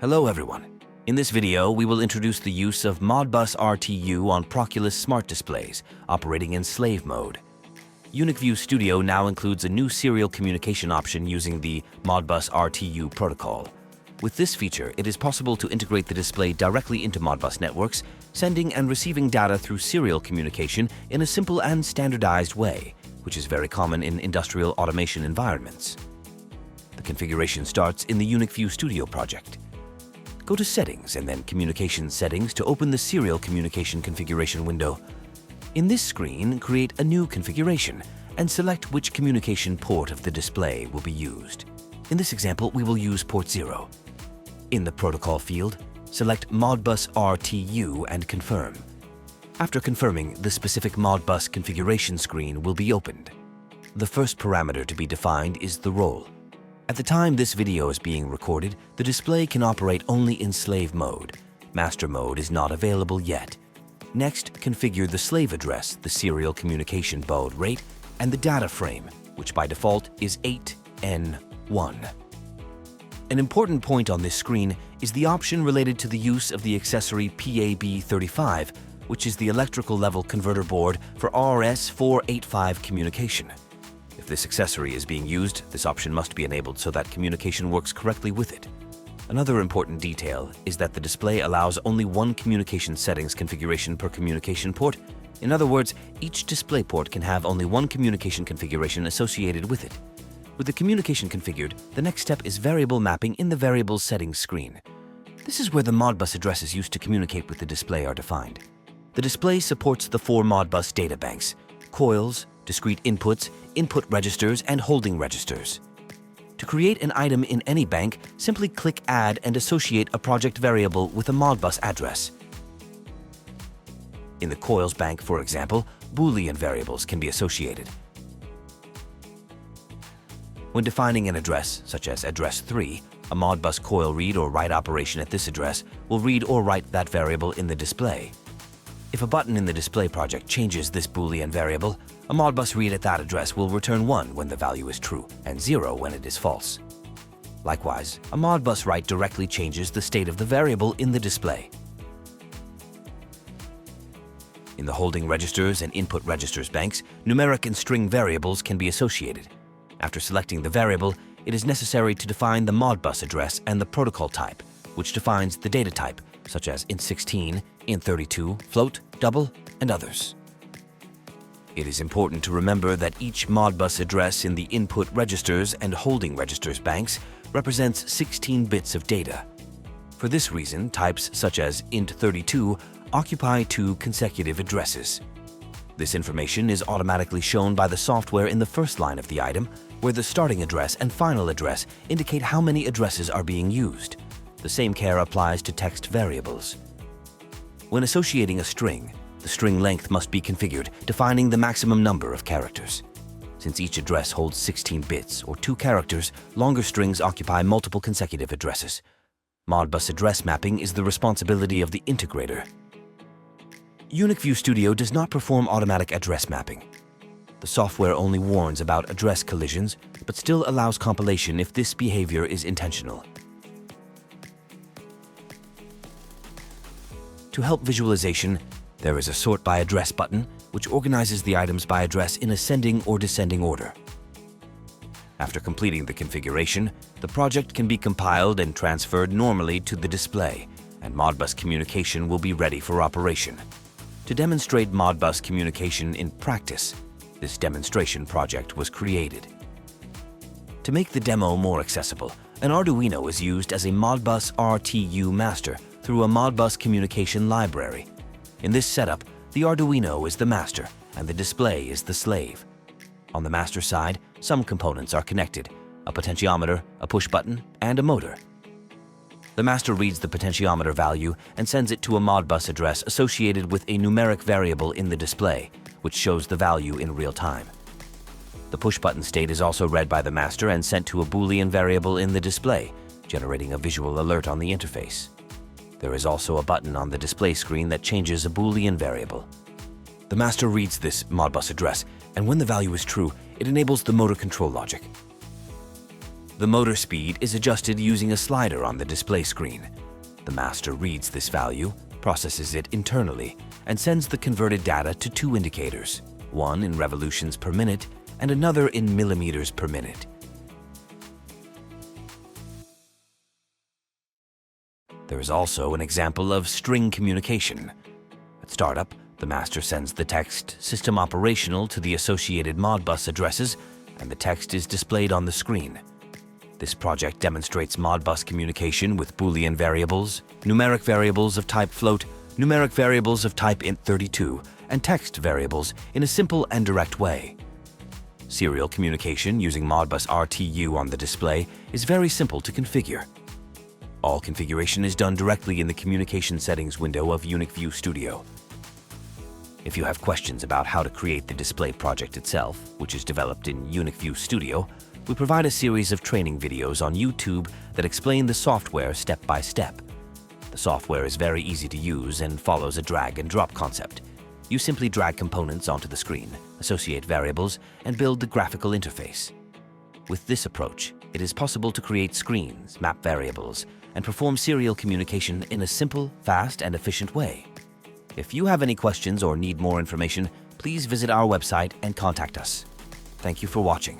Hello everyone. In this video, we will introduce the use of Modbus RTU on Proculus smart displays operating in slave mode. UnicView Studio now includes a new serial communication option using the Modbus RTU protocol. With this feature, it is possible to integrate the display directly into Modbus networks, sending and receiving data through serial communication in a simple and standardized way, which is very common in industrial automation environments. The configuration starts in the UnicView Studio project. Go to Settings and then Communication Settings to open the Serial Communication configuration window. In this screen, create a new configuration and select which communication port of the display will be used. In this example, we will use port 0. In the protocol field, select Modbus RTU and confirm. After confirming, the specific Modbus configuration screen will be opened. The first parameter to be defined is the role. At the time this video is being recorded, the display can operate only in slave mode. Master mode is not available yet. Next, configure the slave address, the serial communication baud rate, and the data frame, which by default is 8N1. An important point on this screen is the option related to the use of the accessory PAB35, which is the electrical level converter board for RS485 communication. If this accessory is being used, this option must be enabled so that communication works correctly with it. Another important detail is that the display allows only one communication settings configuration per communication port. In other words, each display port can have only one communication configuration associated with it. With the communication configured, the next step is variable mapping in the variable settings screen. This is where the Modbus addresses used to communicate with the display are defined. The display supports the 4 Modbus data banks: Coils, Discrete Inputs, Input Registers, and Holding Registers. To create an item in any bank, simply click Add and associate a project variable with a Modbus address. In the Coils bank, for example, boolean variables can be associated. When defining an address, such as address 3, a Modbus coil read or write operation at this address will read or write that variable in the display. If a button in the display project changes this boolean variable, a Modbus read at that address will return 1 when the value is true and 0 when it is false. Likewise, a Modbus write directly changes the state of the variable in the display. In the holding registers and input registers banks, numeric and string variables can be associated. After selecting the variable, it is necessary to define the Modbus address and the protocol type, which defines the data type, such as int16, int32, float, double, and others. It is important to remember that each Modbus address in the input registers and holding registers banks represents 16 bits of data. For this reason, types such as int32 occupy 2 consecutive addresses. This information is automatically shown by the software in the first line of the item, where the starting address and final address indicate how many addresses are being used. The same care applies to text variables. When associating a string, the string length must be configured, defining the maximum number of characters. Since each address holds 16 bits or 2 characters, longer strings occupy multiple consecutive addresses. Modbus address mapping is the responsibility of the integrator. UnicView Studio does not perform automatic address mapping. The software only warns about address collisions, but still allows compilation if this behavior is intentional. To help visualization, there is a Sort by Address button, which organizes the items by address in ascending or descending order. After completing the configuration, the project can be compiled and transferred normally to the display, and Modbus communication will be ready for operation. To demonstrate Modbus communication in practice, this demonstration project was created. To make the demo more accessible, an Arduino is used as a Modbus RTU Master through a Modbus communication library. In this setup, the Arduino is the master and the display is the slave. On the master side, some components are connected: a potentiometer, a push button, and a motor. The master reads the potentiometer value and sends it to a Modbus address associated with a numeric variable in the display, which shows the value in real time. The push button state is also read by the master and sent to a boolean variable in the display, generating a visual alert on the interface. There is also a button on the display screen that changes a boolean variable. The master reads this Modbus address, and when the value is true, it enables the motor control logic. The motor speed is adjusted using a slider on the display screen. The master reads this value, processes it internally, and sends the converted data to two indicators, one in revolutions per minute and another in millimeters per minute. There is also an example of string communication. At startup, the master sends the text system operational to the associated Modbus addresses, and the text is displayed on the screen. This project demonstrates Modbus communication with boolean variables, numeric variables of type float, numeric variables of type int32, and text variables in a simple and direct way. Serial communication using Modbus RTU on the display is very simple to configure. All configuration is done directly in the Communication Settings window of UnicView Studio. If you have questions about how to create the display project itself, which is developed in UnicView Studio, we provide a series of training videos on YouTube that explain the software step by step. The software is very easy to use and follows a drag and drop concept. You simply drag components onto the screen, associate variables, and build the graphical interface. With this approach, it is possible to create screens, map variables, and perform serial communication in a simple, fast, and efficient way. If you have any questions or need more information, please visit our website and contact us. Thank you for watching.